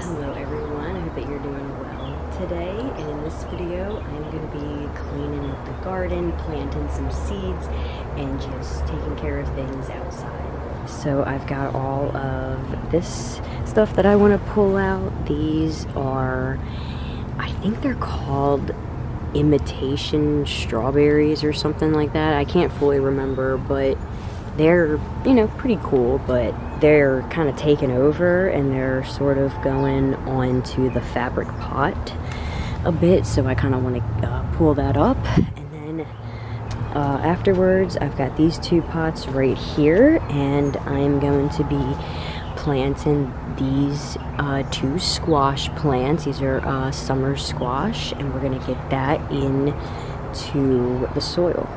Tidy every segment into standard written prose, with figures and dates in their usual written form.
Hello everyone, I hope that you're doing well today, and in this video I'm going to be cleaning up the garden, planting some seeds, and just taking care of things outside. So I've got all of this stuff that I want to pull out. These are, I think they're called imitation strawberries or something like that. I can't fully remember, but they're, pretty cool, but they're kind of taken over and they're sort of going onto the fabric pot a bit, so I kind of want to pull that up. And then afterwards I've got these two pots right here, and I'm going to be planting these two squash plants. These are summer squash, and we're going to get that into the soil.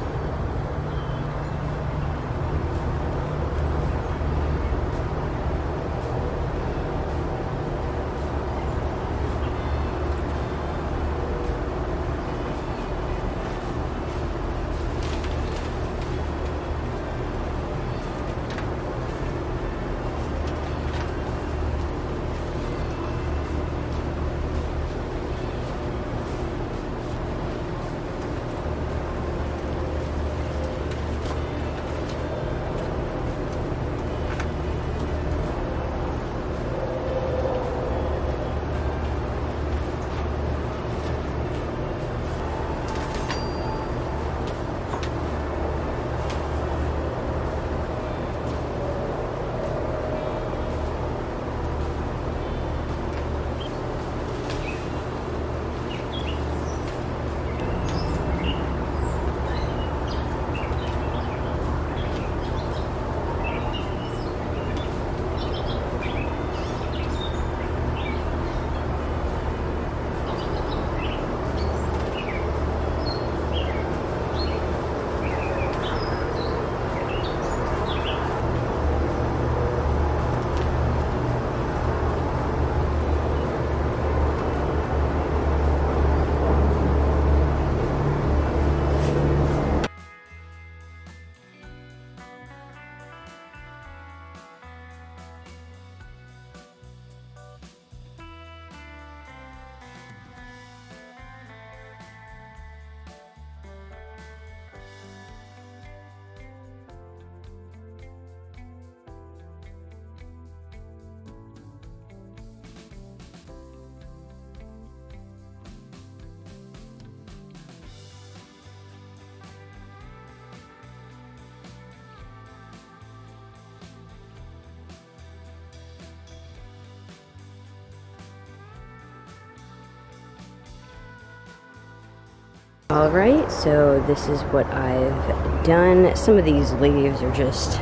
Alright, so this is what I've done. Some of these leaves are just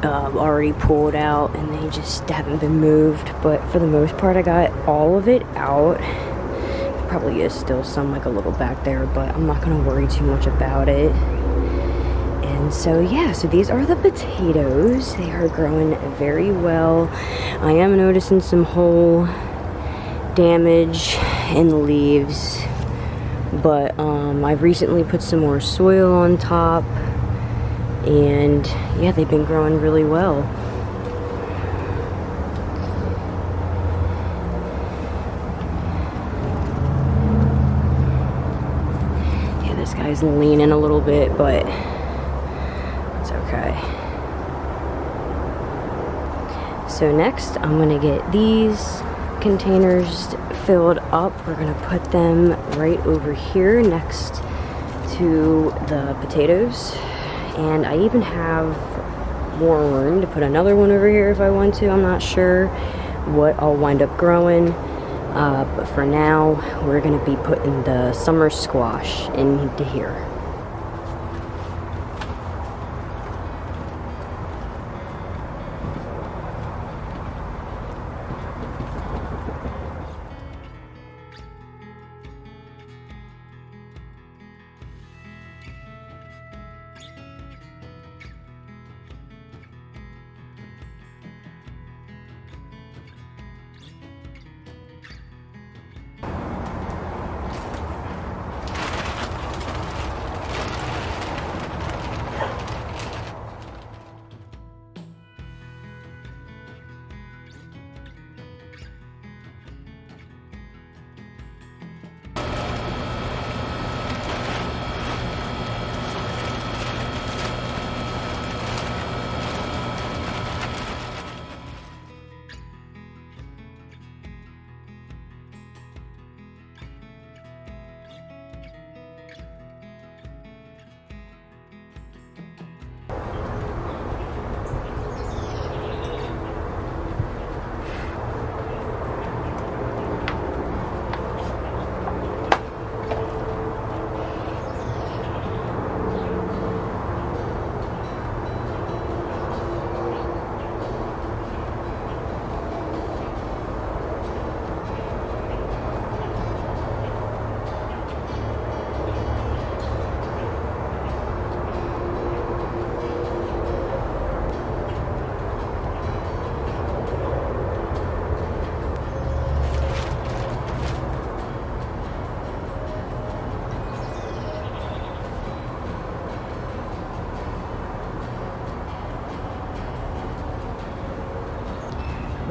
already pulled out and they just haven't been moved, but for the most part I got all of it out. There probably is still some like a little back there, but I'm not going to worry too much about it. And so yeah, so these are the potatoes. They are growing very well. I am noticing some whole damage in the leaves, but I've recently put some more soil on top, and yeah, they've been growing really well. Yeah, this guy's leaning a little bit, but it's okay. So next I'm gonna get these containers filled up. We're gonna put them right over here next to the potatoes, and I even have more room to put another one over here if I want to. I'm not sure what I'll wind up growing, but for now we're gonna be putting the summer squash into here.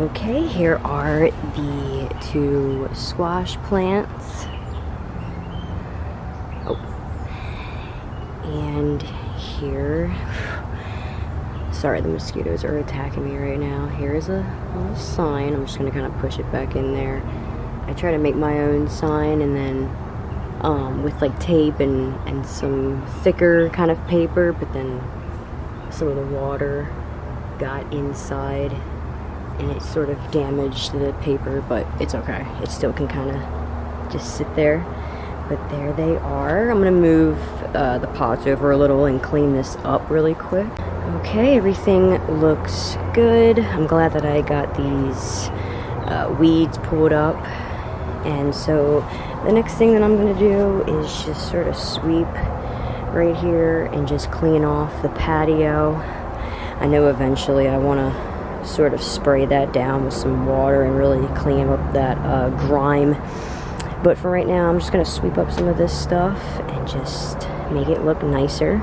Okay, here are the 2 squash plants. Oh. And here, sorry, the mosquitoes are attacking me right now. Here's a little sign. I'm just gonna kind of push it back in there. I try to make my own sign, and then with like tape and some thicker kind of paper, but then some of the water got inside and it sort of damaged the paper, but it's okay. It still can kind of just sit there. But there they are. I'm gonna move the pots over a little and clean this up really quick. Okay, everything looks good. I'm glad that I got these weeds pulled up. And so the next thing that I'm gonna do is just sort of sweep right here and just clean off the patio. I know eventually I wanna sort of spray that down with some water and really clean up that grime. But for right now, I'm just gonna sweep up some of this stuff and just make it look nicer.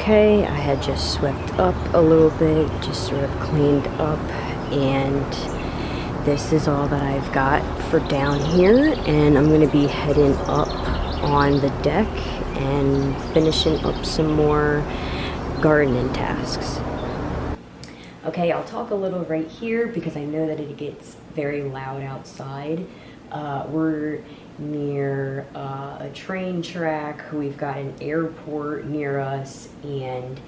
Okay, I had just swept up a little bit, just sort of cleaned up, and this is all that I've got for down here, and I'm going to be heading up on the deck and finishing up some more gardening tasks. Okay, I'll talk a little right here because I know that it gets very loud outside. We're near a train track. We've got an airport near us, and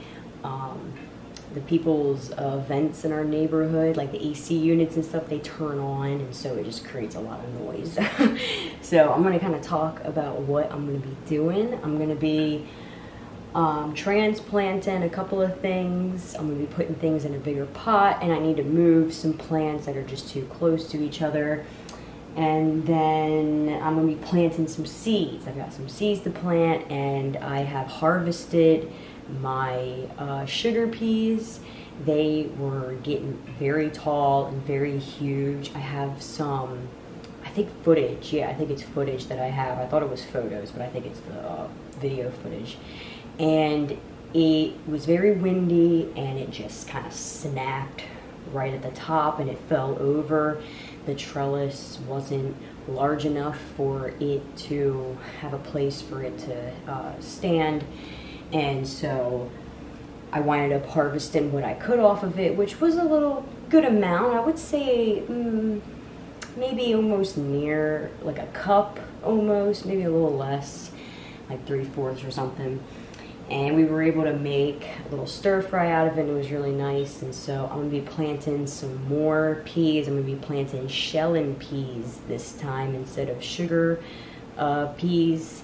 the people's vents in our neighborhood, like the AC units and stuff, they turn on, and so it just creates a lot of noise. So I'm going to kind of talk about what I'm going to be doing. I'm going to be transplanting a couple of things. I'm going to be putting things in a bigger pot, and I need to move some plants that are just too close to each other. And then I'm going to be planting some seeds. I've got some seeds to plant, and I have harvested my sugar peas. They were getting very tall and very huge. I have some, I think footage. Yeah, I think it's footage that I have. I thought it was photos, but I think it's the video footage. And it was very windy, and it just kind of snapped right at the top, and it fell over. The trellis wasn't large enough for it to have a place for it to stand, and so I wound up harvesting what I could off of it, which was a little good amount. I would say maybe almost near like a cup, almost, maybe a little less, like 3/4 or something. And we were able to make a little stir fry out of it. It was really nice. And so I'm gonna be planting some more peas. I'm gonna be planting shelling peas this time instead of sugar peas.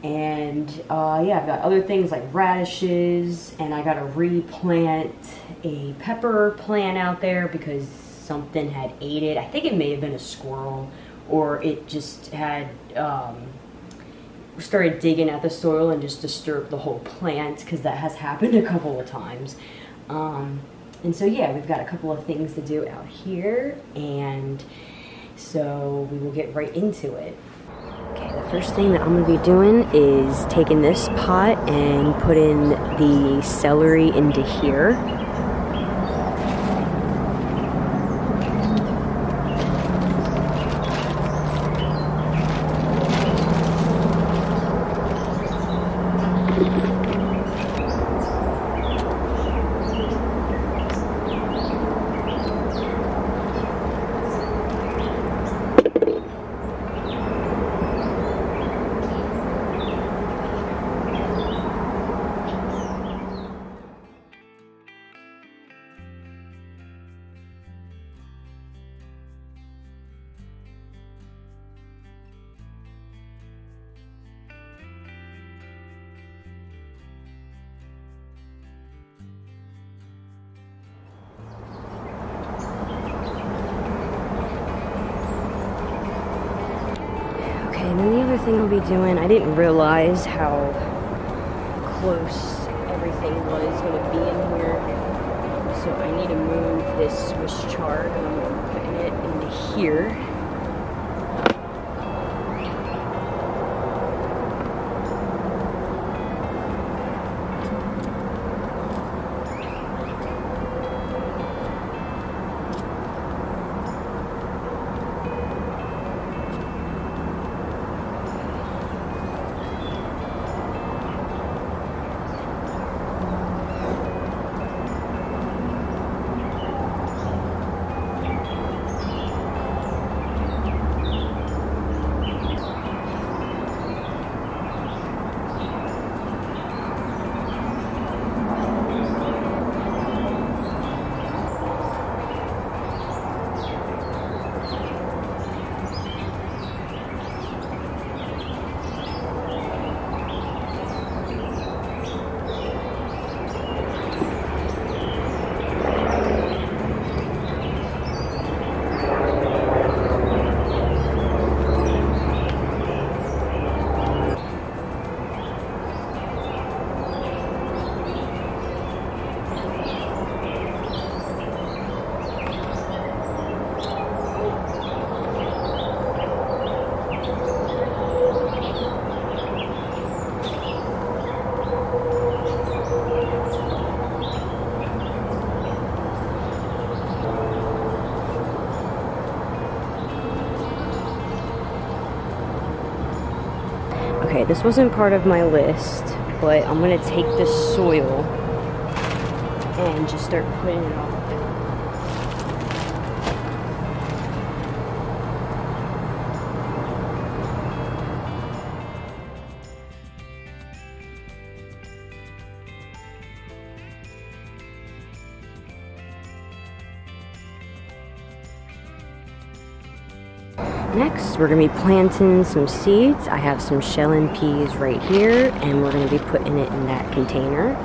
And yeah, I've got other things like radishes, and I gotta replant a pepper plant out there because something had ate it. I think it may have been a squirrel, or it just had started digging at the soil and just disturbed the whole plant, because that has happened a couple of times. And so yeah, we've got a couple of things to do out here, and so we will get right into it. Okay, the first thing that I'm going to be doing is taking this pot and putting the celery into here. thing I'll be doing, I didn't realize how close everything was going to be in here. So I need to move this Swiss chard and I'm going to be putting it into here. Okay, this wasn't part of my list, but I'm gonna take this soil and just start putting it on. Next, we're going to be planting some seeds. I have some shell and peas right here, and we're going to be putting it in that container.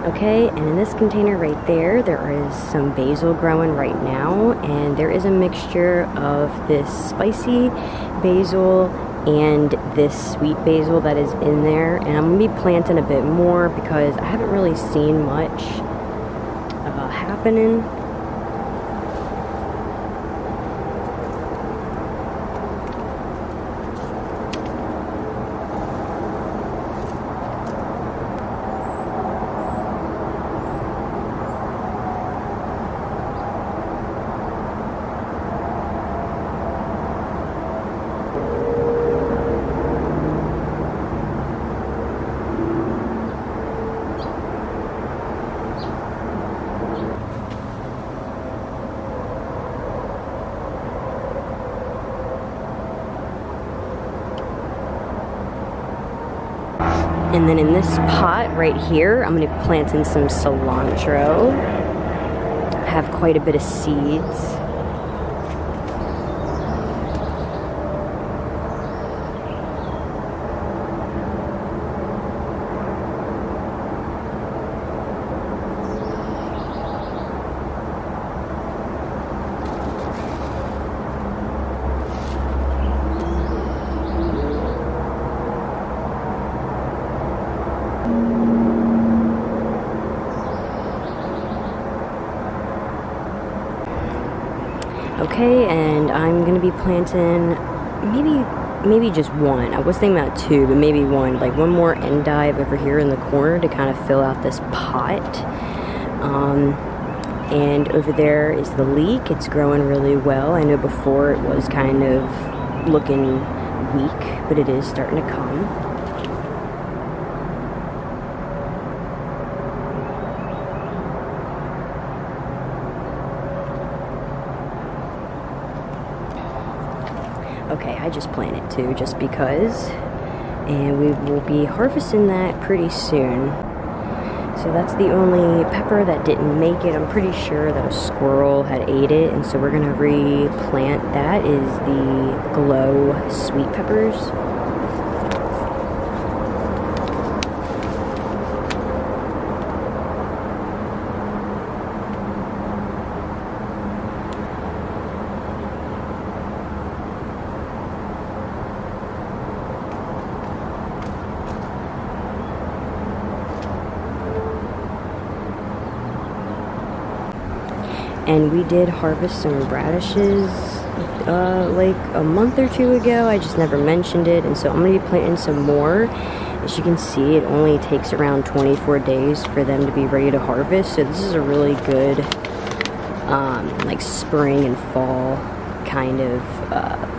Okay, and in this container right there, there is some basil growing right now, and there is a mixture of this spicy basil and this sweet basil that is in there, and I'm going to be planting a bit more because I haven't really seen much happening. And then in this pot right here, I'm going to plant in some cilantro. I have quite a bit of seeds. Okay, and I'm gonna be planting maybe just one. I was thinking about two, but maybe one. Like one more endive over here in the corner to kind of fill out this pot. And over there is the leek. It's growing really well. I know before it was kind of looking weak, but it is starting to come. Okay, I just planted two just because, and we will be harvesting that pretty soon. So that's the only pepper that didn't make it. I'm pretty sure that a squirrel had ate it, and so we're gonna replant that. Is the glow sweet peppers. And we did harvest some radishes like a month or two ago. I just never mentioned it, and so I'm going to be planting some more. As you can see, it only takes around 24 days for them to be ready to harvest, so this is a really good like spring and fall kind of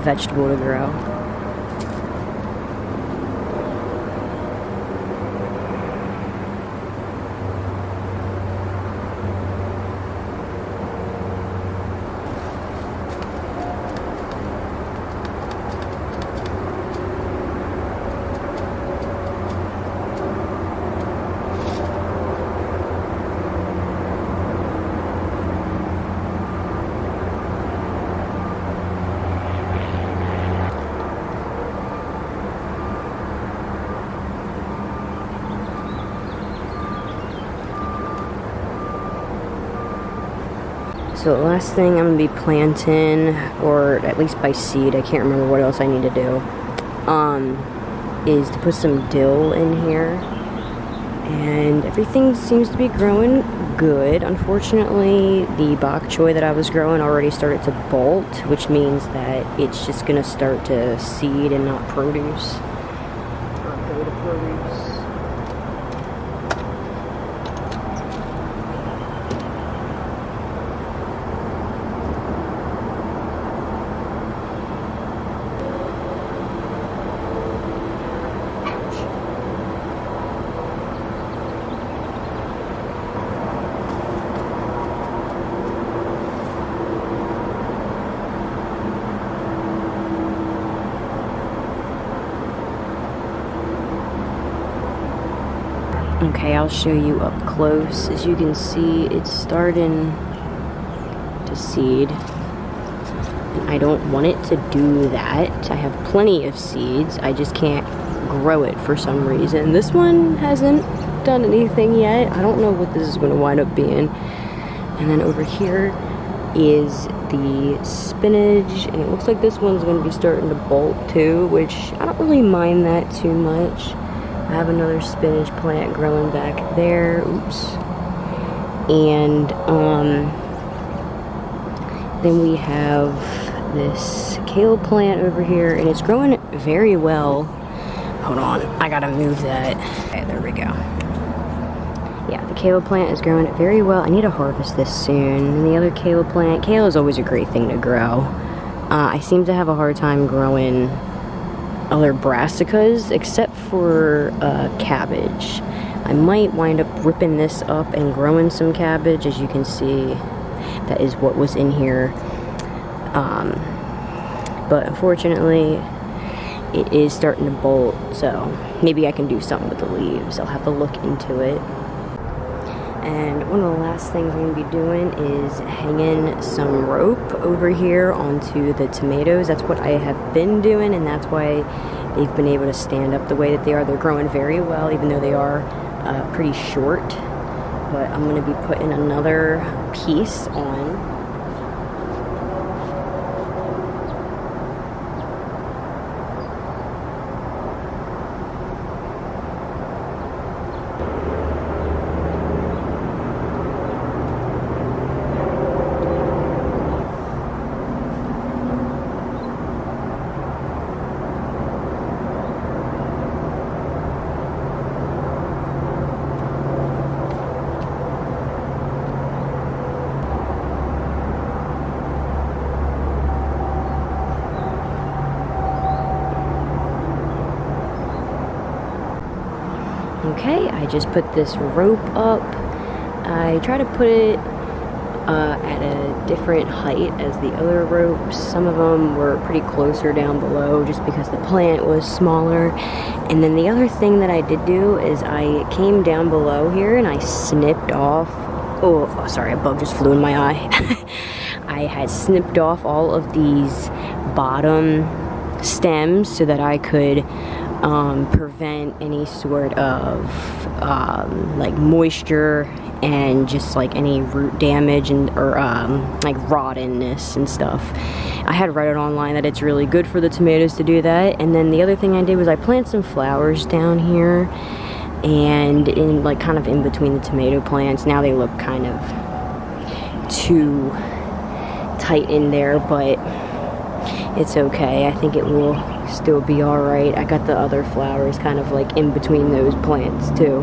vegetable to grow. So the last thing I'm going to be planting, or at least by seed, I can't remember what else I need to do, is to put some dill in here. And everything seems to be growing good. Unfortunately, the bok choy that I was growing already started to bolt, which means that it's just going to start to seed and not produce. Or go to produce. Okay, I'll show you up close. As you can see, it's starting to seed. I don't want it to do that. I have plenty of seeds. I just can't grow it for some reason. This one hasn't done anything yet. I don't know what this is going to wind up being. And then over here is the spinach, and it looks like this one's going to be starting to bolt too, which I don't really mind that too much. I have another spinach plant growing back there. Oops. And then we have this kale plant over here, and it's growing very well. Hold on, I gotta move that. Okay, there we go. Yeah, the kale plant is growing very well. I need to harvest this soon. And the other kale plant, kale is always a great thing to grow. I seem to have a hard time growing other brassicas except for cabbage. I might wind up ripping this up and growing some cabbage. As you can see, that is what was in here. But unfortunately, it is starting to bolt, so maybe I can do something with the leaves. I'll have to look into it. And one of the last things I'm going to be doing is hanging some rope over here onto the tomatoes. That's what I have been doing, and that's why they've been able to stand up the way that they are. They're growing very well, even though they are pretty short. But I'm going to be putting another piece on. Okay, I just put this rope up. I try to put it at a different height as the other ropes. Some of them were pretty closer down below just because the plant was smaller. And then the other thing that I did do is I came down below here and I snipped off, oh sorry, a bug just flew in my eye. I had snipped off all of these bottom stems so that I could prevent any sort of like moisture and just like any root damage and or like rottenness and stuff. I had read it online that it's really good for the tomatoes to do that. And then the other thing I did was I planted some flowers down here and in like kind of in between the tomato plants. Now they look kind of too tight in there, but it's okay. I think it will still be alright. I got the other flowers kind of like in between those plants too.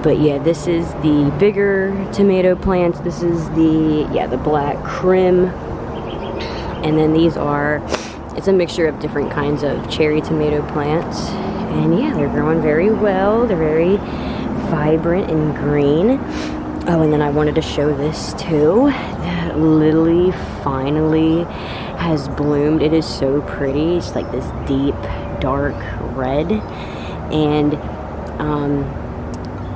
But yeah, this is the bigger tomato plants. This is the black crim. And then these are, it's a mixture of different kinds of cherry tomato plants. And yeah, they're growing very well. They're very vibrant and green. Oh, and then I wanted to show this too. That lily finally has bloomed. It is so pretty. It's like this deep, dark red. And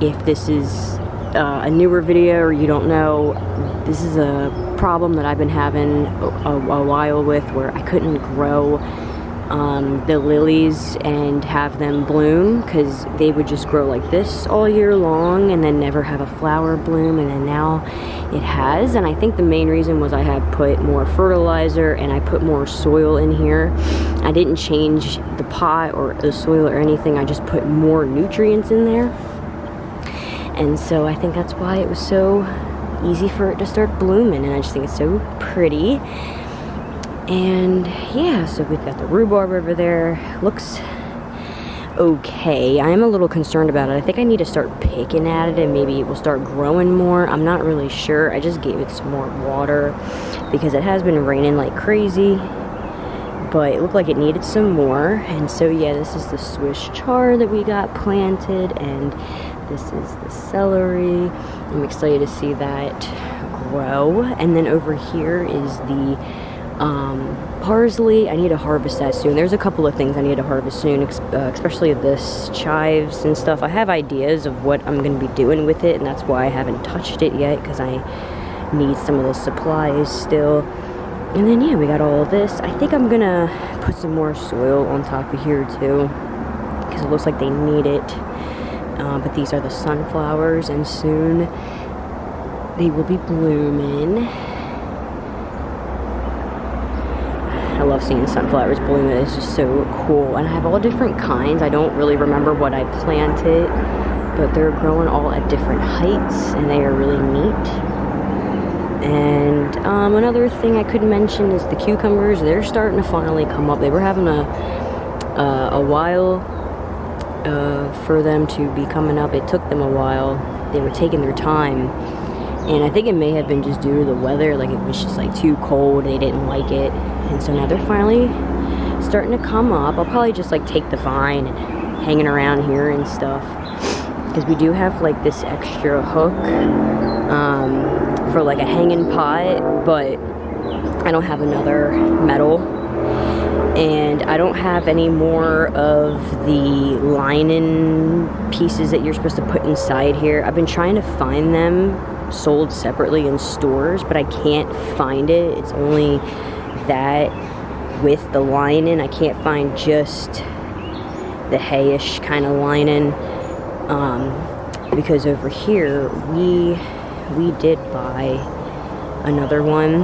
if this is a newer video or you don't know, this is a problem that I've been having a while with, where I couldn't grow the lilies and have them bloom because they would just grow like this all year long and then never have a flower bloom. And then now it has, and I think the main reason was I had put more fertilizer and I put more soil in here. I didn't change the pot or the soil or anything. I just put more nutrients in there. And so I think that's why it was so easy for it to start blooming, and I just think it's so pretty. And yeah, so we've got the rhubarb over there. Looks okay. I am a little concerned about it. I think I need to start picking at it and maybe it will start growing more. I'm not really sure. I just gave it some more water because it has been raining like crazy, but it looked like it needed some more. And so yeah, this is the Swiss chard that we got planted, and this is the celery. I'm excited to see that grow. And then over here is the parsley. I need to harvest that soon. There's a couple of things I need to harvest soon, especially this chives and stuff. I have ideas of what I'm going to be doing with it, and that's why I haven't touched it yet, because I need some of the supplies still. And then yeah, we got all of this. I think I'm gonna put some more soil on top of here too, because it looks like they need it. But these are the sunflowers, and soon they will be blooming. I love seeing sunflowers bloom. It's just so cool. And I have all different kinds. I don't really remember what I planted, but they're growing all at different heights, and they are really neat. And another thing I could mention is the cucumbers. They're starting to finally come up. They were having a while for them to be coming up. It took them a while. They were taking their time, and I think it may have been just due to the weather. Like, it was just like too cold. They didn't like it, and so now they're finally starting to come up. I'll probably just like take the vine and hang it around here and stuff, because we do have like this extra hook for like a hanging pot, but I don't have another metal. And I don't have any more of the lining pieces that you're supposed to put inside here. I've been trying to find them sold separately in stores, but I can't find it. It's only that with the lining. I can't find just the hayish kind of lining, because over here we did buy another one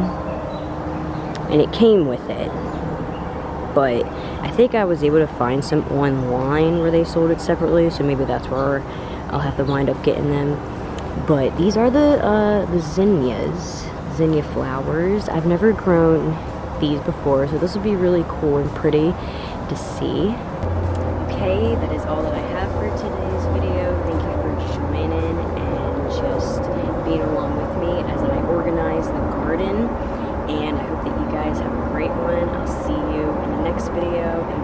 and it came with it. But I think I was able to find some online where they sold it separately, so maybe that's where I'll have to wind up getting them. But these are the zinnia flowers. I've never grown these before, so this will be really cool and pretty to see. Okay, that is all that I have for today's video. Thank you for joining and just being along with me as I organize the garden. And I hope that you guys have a great one. I'll see you in the next video.